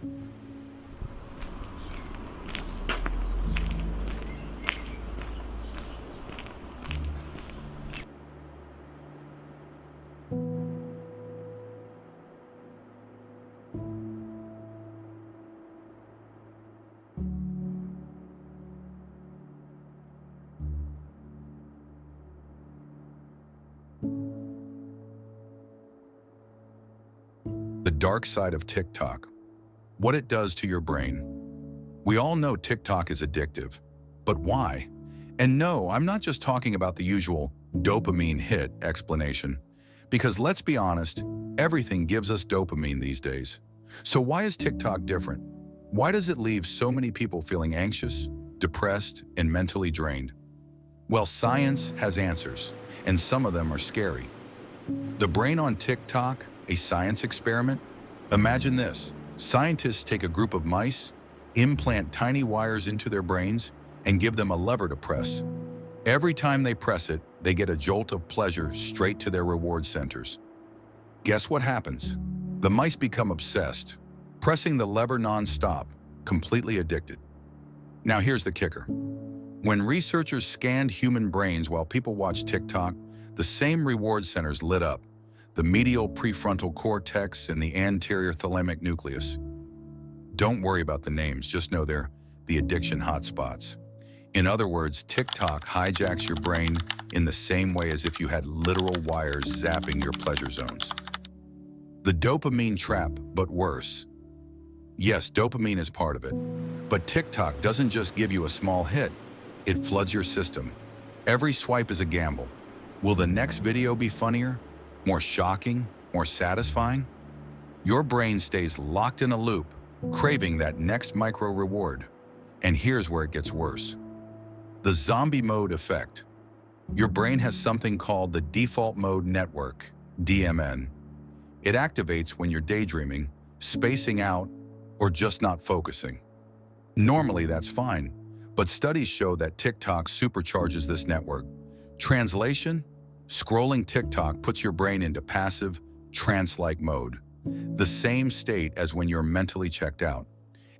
The dark side of TikTok. What it does to your brain. We all know TikTok is addictive, but why? And no, I'm not just talking about the usual dopamine hit explanation, because let's be honest, everything gives us dopamine these days. So why is TikTok different? Why does it leave so many people feeling anxious, depressed, and mentally drained? Well, science has answers, and some of them are scary. The brain on TikTok, a science experiment? Imagine this. Scientists take a group of mice, implant tiny wires into their brains, and give them a lever to press. Every time they press it, they get a jolt of pleasure straight to their reward centers. Guess what happens? The mice become obsessed, pressing the lever non-stop, completely addicted. Now here's the kicker. When researchers scanned human brains while people watched TikTok, the same reward centers lit up, the medial prefrontal cortex and the anterior thalamic nucleus. Don't worry about the names, just know they're the addiction hotspots. In other words, TikTok hijacks your brain in the same way as if you had literal wires zapping your pleasure zones. The dopamine trap, but worse. Yes, dopamine is part of it, but TikTok doesn't just give you a small hit, it floods your system. Every swipe is a gamble. Will the next video be funnier, more shocking, more satisfying? Your brain stays locked in a loop, craving that next micro reward. And here's where it gets worse. The zombie mode effect. Your brain has something called the default mode network, DMN. It activates when you're daydreaming, spacing out, or just not focusing. Normally that's fine, but studies show that TikTok supercharges this network. Translation? Scrolling TikTok puts your brain into passive, trance-like mode, the same state as when you're mentally checked out.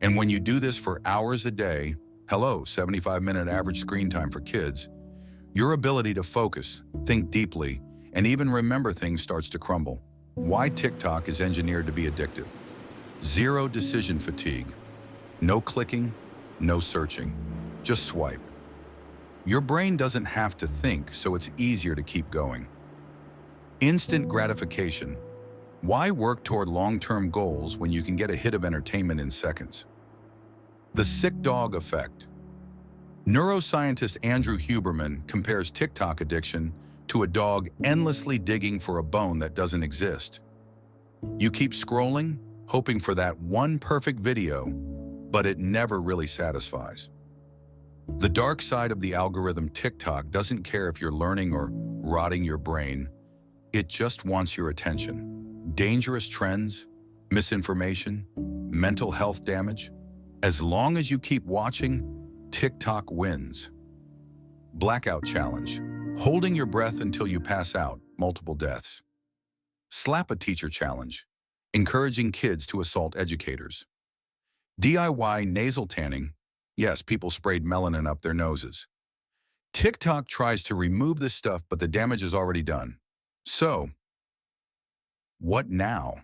And when you do this for hours a day, 75-minute average screen time for kids, your ability to focus, think deeply, and even remember things starts to crumble. Why TikTok is engineered to be addictive. Zero decision fatigue. No clicking, no searching. Just swipe. Your brain doesn't have to think, so it's easier to keep going. Instant gratification. Why work toward long-term goals when you can get a hit of entertainment in seconds? The sick dog effect. Neuroscientist Andrew Huberman compares TikTok addiction to a dog endlessly digging for a bone that doesn't exist. You keep scrolling, hoping for that one perfect video, but it never really satisfies. The dark side of the algorithm. TikTok doesn't care if you're learning or rotting your brain. It just wants your attention. Dangerous trends, misinformation, mental health damage. As long as you keep watching, TikTok wins. Blackout challenge. Holding your breath until you pass out, multiple deaths. Slap a teacher challenge. Encouraging kids to assault educators. DIY nasal tanning. Yes, people sprayed melanin up their noses. TikTok tries to remove this stuff, but the damage is already done. So, what now?